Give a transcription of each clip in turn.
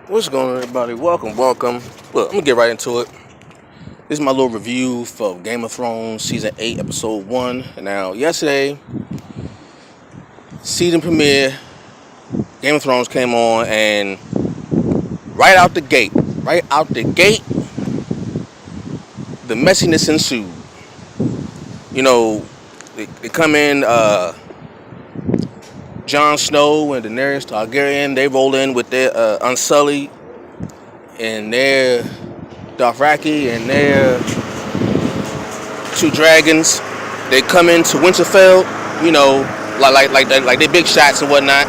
What's going on, everybody? Welcome. Look, I'm gonna get right into it. This is my little review for Game of Thrones Season 8, Episode 1. Now, yesterday, season premiere, Game of Thrones came on, and right out the gate, the messiness ensued. You know, they come in, Jon Snow and Daenerys Targaryen, they roll in with their Unsullied and their Dothraki and their two dragons. They come into Winterfell, you know, like they big shots and whatnot.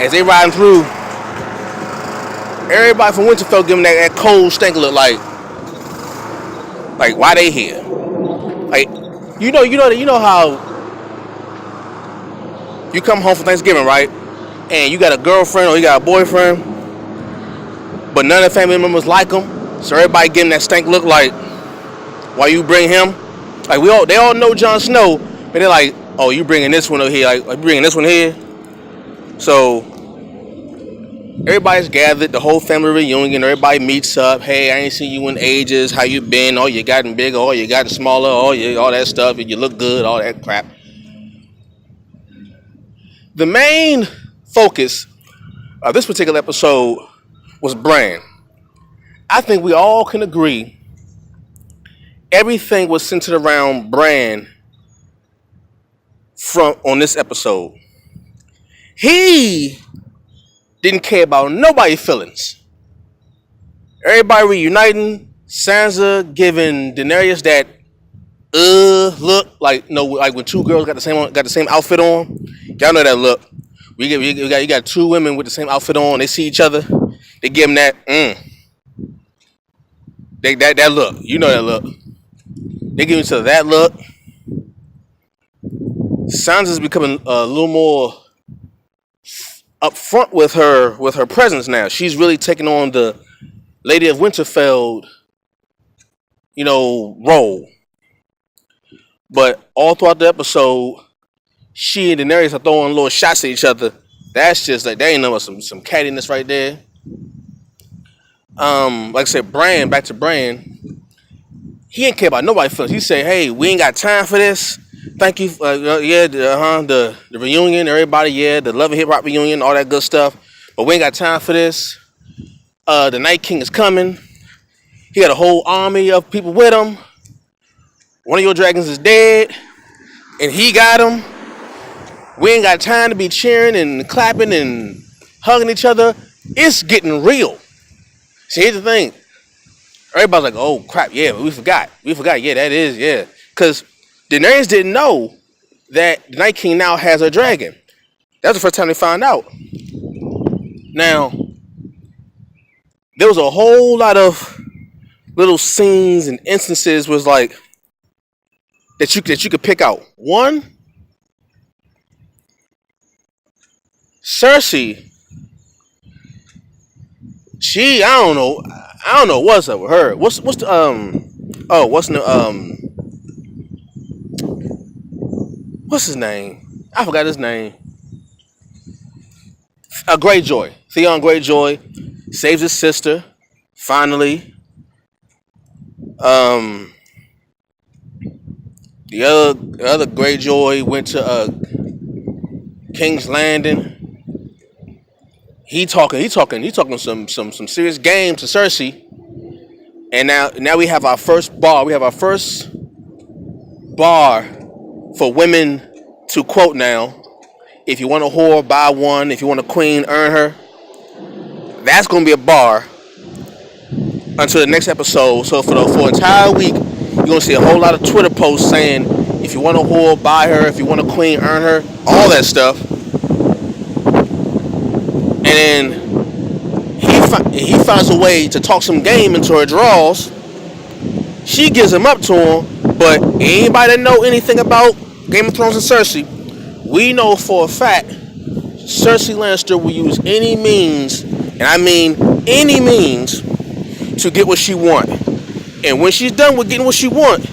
As they riding through, everybody from Winterfell giving that cold stink look like why they here? Like, you know how you come home for Thanksgiving, right? And you got a girlfriend or you got a boyfriend, but none of the family members like them. So everybody getting that stank look like, why you bring him? Like they all know Jon Snow, but they're like, oh, you bringing this one over here? Like you bringing this one here? So everybody's gathered, the whole family reunion. Everybody meets up. Hey, I ain't seen you in ages. How you been? Oh, you gotten bigger. Oh, you gotten smaller. Oh, all that stuff. You look good. All that crap. The main focus of this particular episode was Bran. I think we all can agree everything was centered around Bran on this episode. He didn't care about nobody's feelings. Everybody reuniting, Sansa giving Daenerys that look like when two girls got the same outfit on. Y'all know that look. You got two women with the same outfit on. They see each other. They give them that that look. You know that look. They give each other that look. Sansa's becoming a little more upfront with her presence now. She's really taking on the Lady of Winterfell, role. But all throughout the episode, she and Daenerys are throwing little shots at each other. That's just like, they ain't know some cattiness right there. Like I said, back to Bran, he ain't care about nobody feelings. He said, hey, we ain't got time for this. Thank you, the reunion, everybody, the Love and Hip Hop reunion, all that good stuff. But we ain't got time for this. The Night King is coming. He got a whole army of people with him. One of your dragons is dead, and he got him. We ain't got time to be cheering and clapping and hugging each other. It's getting real. See, here's the thing. Everybody's like, oh, crap, yeah, we forgot. Yeah, that is, yeah. Because Daenerys didn't know that the Night King now has a dragon. That's the first time they found out. Now, there was a whole lot of little scenes and instances was like, that you could pick out. One, Cersei. I don't know what's up with her. What's his name? I forgot his name. Greyjoy. Theon Greyjoy saves his sister. Finally. The other Greyjoy went to King's Landing. He talking some serious game to Cersei. And now we have our first bar. We have our first bar for women to quote now. If you want a whore, buy one. If you want a queen, earn her. That's gonna be a bar until the next episode. So for an entire week, you're gonna see a whole lot of Twitter posts saying, if you want a whore, buy her. If you want a queen, earn her. All that stuff. And then he finds a way to talk some game into her draws. She gives him up to him. But anybody that know anything about Game of Thrones and Cersei, we know for a fact Cersei Lannister will use any means, and I mean any means, to get what she wants. And when she's done with getting what she wants,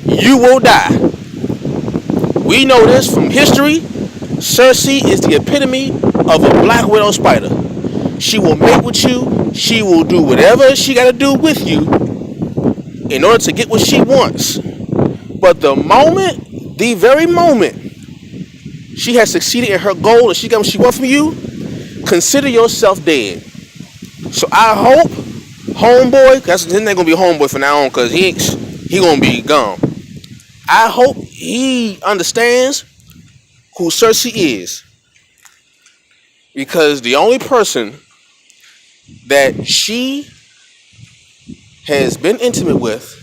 you will die. We know this from history. Cersei is the epitome of a Black Widow spider. She will mate with you. She will do whatever she got to do with you in order to get what she wants. But the very moment she has succeeded in her goal and she got what she wants from you, consider yourself dead. So I hope homeboy, that's his name gonna be homeboy from now on, cause he gonna be gone. I hope he understands who Cersei is, because the only person that she has been intimate with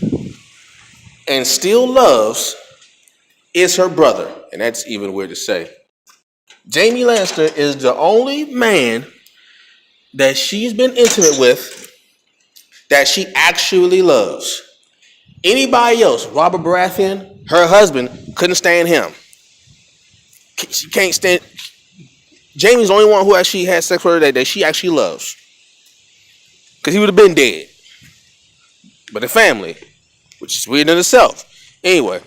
and still loves is her brother, and that's even weird to say. Jaime Lannister is the only man that she's been intimate with that she actually loves. Anybody else, Robert Baratheon, her husband, couldn't stand him. She can't stand. Jaime's the only one who actually had sex with her that she actually loves, because he would have been dead. But the family, which is weird in itself. Anyway,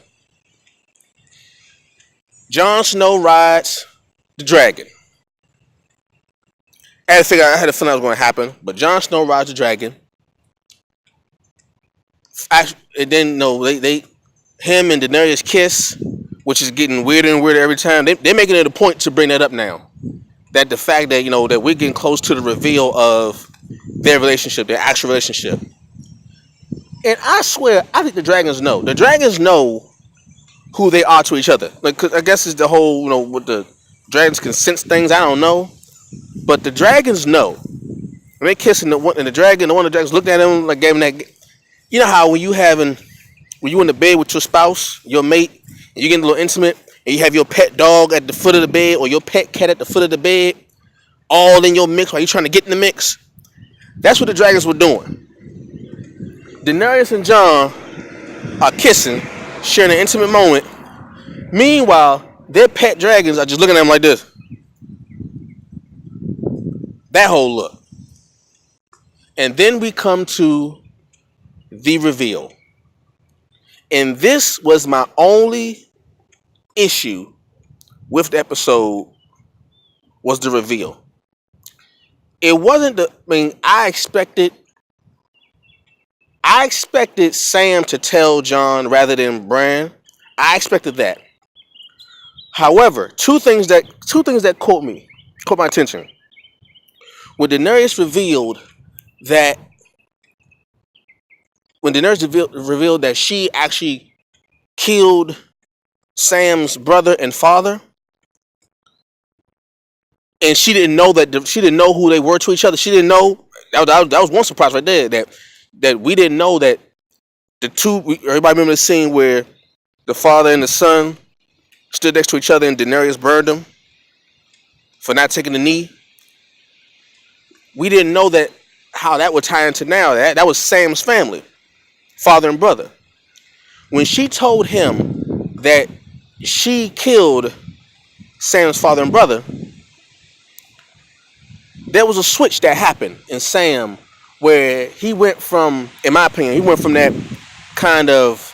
Jon Snow rides the dragon. I had a feeling that was going to happen, but Jon Snow rides the dragon. And then him and Daenerys kiss, which is getting weirder and weirder every time. They're making it a point to bring that up now. That the fact that that we're getting close to the reveal of their relationship, their actual relationship. And I swear, I think the dragons know. The dragons know who they are to each other. Like, 'cause I guess it's the whole, what the dragons can sense things. I don't know, but the dragons know. When they kissing the one of the dragons looked at him like gave him that. You know how when you in the bed with your spouse, your mate, and you getting a little intimate, and you have your pet dog at the foot of the bed or your pet cat at the foot of the bed, all in your mix while you trying to get in the mix. That's what the dragons were doing. Daenerys and Jon are kissing, sharing an intimate moment. Meanwhile, their pet dragons are just looking at them like this. That whole look. And then we come to the reveal. And this was my only issue with the episode, was the reveal. It wasn't I expected Sam to tell Jon rather than Bran. I expected that. However, two things that caught my attention. When Daenerys revealed that that she actually killed Sam's brother and father, and she didn't know who they were to each other. She didn't know. That was one surprise right there. That we didn't know that the two. Everybody remember the scene where the father and the son stood next to each other and Daenerys burned them for not taking the knee. We didn't know that how that would tie into now. That was Sam's family, father and brother. When she told him that she killed Sam's father and brother, there was a switch that happened in Sam where he went from, in my opinion, that kind of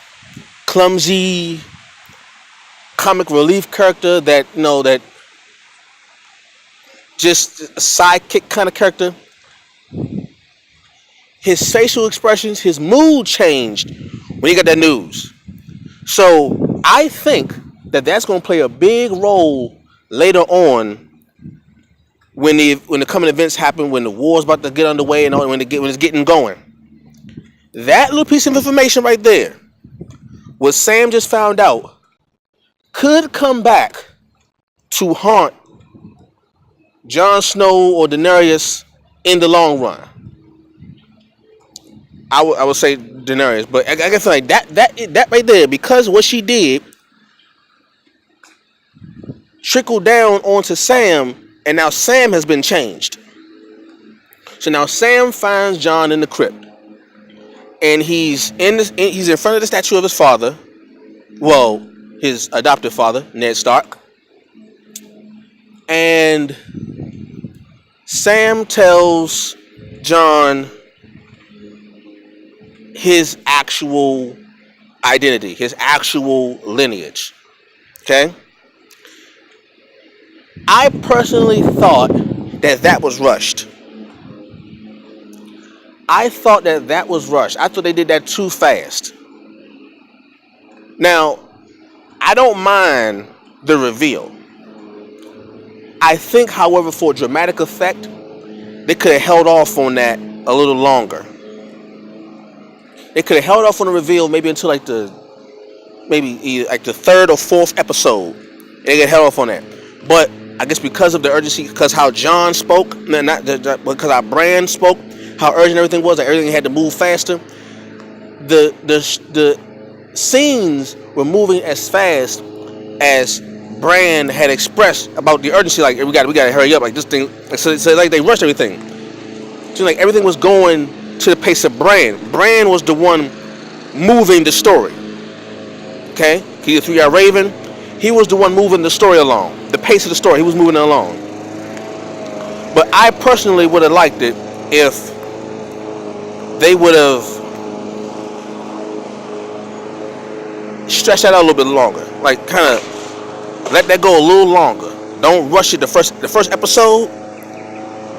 clumsy comic relief character that just a sidekick kind of character. His facial expressions, his mood changed when he got that news. So I think that that's going to play a big role later on when the coming events happen, when the war's about to get underway and when it's getting going. That little piece of information right there, what Sam just found out, could come back to haunt Jon Snow or Daenerys in the long run. I would say Daenerys, but I feel like that right there, because what she did trickled down onto Sam, and now Sam has been changed. So now Sam finds Jon in the crypt, and he's in front of the statue of his father, well, his adopted father, Ned Stark, and Sam tells Jon his actual identity, his actual lineage. Okay? I personally thought that was rushed. I thought that was rushed. I thought they did that too fast. Now, I don't mind the reveal. I think, however, for dramatic effect, they could have held off on that a little longer. They could have held off on the reveal maybe until like the third or fourth episode. They get held off on that. But I guess because of the urgency, because how John spoke, because our brand spoke, how urgent everything was, that everything had to move faster. The scenes were moving as fast as Brand had expressed about the urgency. Like we got to hurry up. Like this thing. So like they rushed everything. So like everything was going to the pace of Brand. Brand was the one moving the story. Okay, he's a 3-year Raven. He was the one moving the story along. The pace of the story, he was moving it along. But I personally would have liked it if they would have stretched that out a little bit longer. Like kind of let that go a little longer. Don't rush it. The first episode,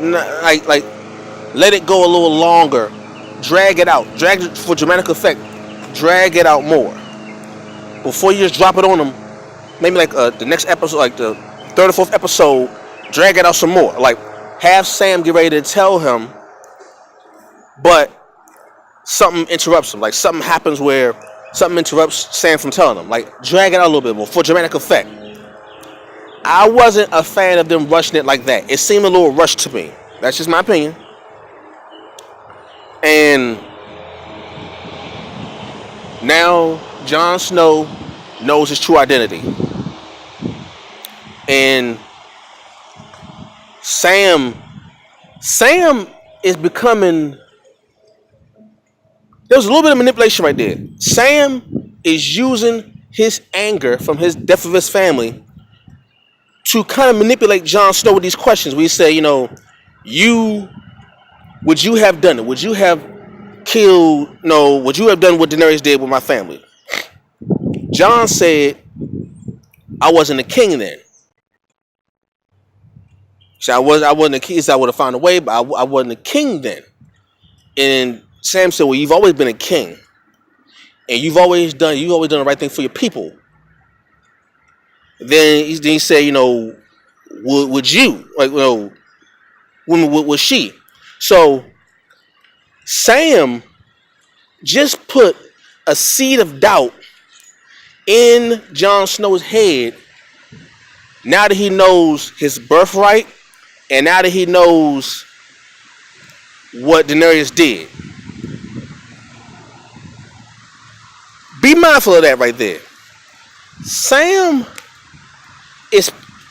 like let it go a little longer. Drag it out. Drag it for dramatic effect. Drag it out more. Before you just drop it on them, maybe like the next episode, like the third or fourth episode, drag it out some more. Like have Sam get ready to tell him, but something interrupts him. Like something happens where something interrupts Sam from telling him. Like drag it out a little bit more for dramatic effect. I wasn't a fan of them rushing it like that. It seemed a little rushed to me. That's just my opinion. And now Jon Snow knows his true identity. And Sam is becoming... There was a little bit of manipulation right there. Sam is using his anger from his death of his family to kind of manipulate Jon Snow with these questions. We say, would you have done it? Would you have killed? No. Would you have done what Daenerys did with my family? Jon said, I wasn't a king then. So I wasn't a king. So I would have found a way, but I wasn't a king then. And Sam said, well, you've always been a king. And you've always done the right thing for your people. Then he said, would you? Like, was she? So Sam just put a seed of doubt in Jon Snow's head now that he knows his birthright and now that he knows what Daenerys did. Be mindful of that right there. Sam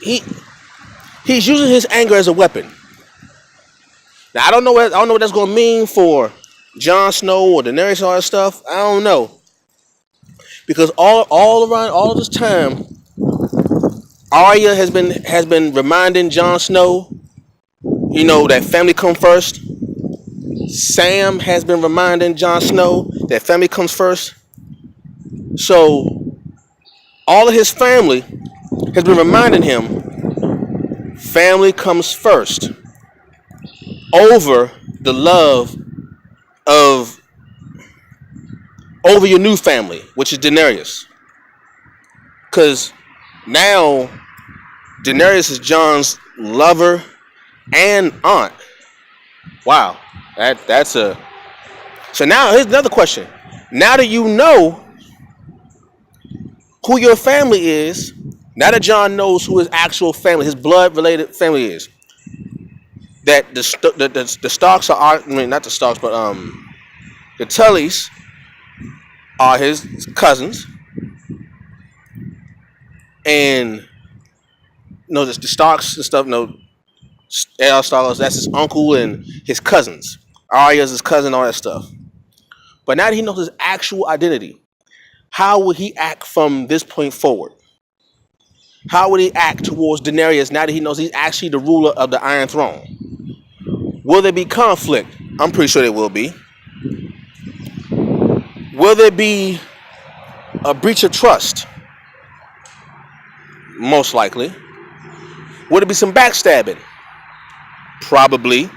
he's using his anger as a weapon. Now I don't know what that's gonna mean for Jon Snow or Daenerys and all that stuff. I don't know. Because all around all this time, Arya has been reminding Jon Snow, that family come first. Sam has been reminding Jon Snow that family comes first. So all of his family has been reminding him family comes first over the love over your new family, which is Daenerys. Because now Daenerys is Jon's lover and aunt. Wow. That's a... So now here's another question. Now that you know who your family is, now that Jon knows who his actual family, his blood-related family is, that the Starks are... I mean, not the Starks, but the Tullys are his cousins. And the Starks and stuff, A.R. Starks, that's his uncle and his cousins. Arya's his cousin, all that stuff. But now that he knows his actual identity, how will he act from this point forward? How would he act towards Daenerys now that he knows he's actually the ruler of the Iron Throne? Will there be conflict? I'm pretty sure there will be. Will there be a breach of trust? Most likely. Will there be some backstabbing? Probably.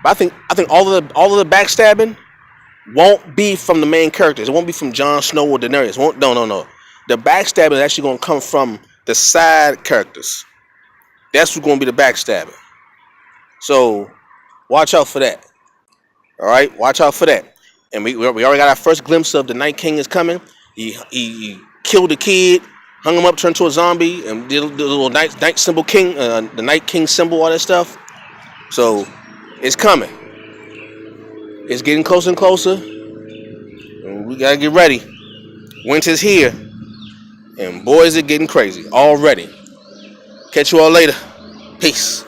But I think all of the backstabbing won't be from the main characters. It won't be from Jon Snow or Daenerys. Won't no. The backstabbing is actually gonna come from the side characters. That's what's gonna be the backstabbing. So watch out for that. All right, watch out for that. And we already got our first glimpse of the Night King is coming. He killed the kid, hung him up, turned to a zombie, and did the little night symbol king, the Night King symbol, all that stuff. So it's coming. It's getting closer and closer. And we gotta get ready. Winter's here, and boys are getting crazy already. Catch you all later. Peace.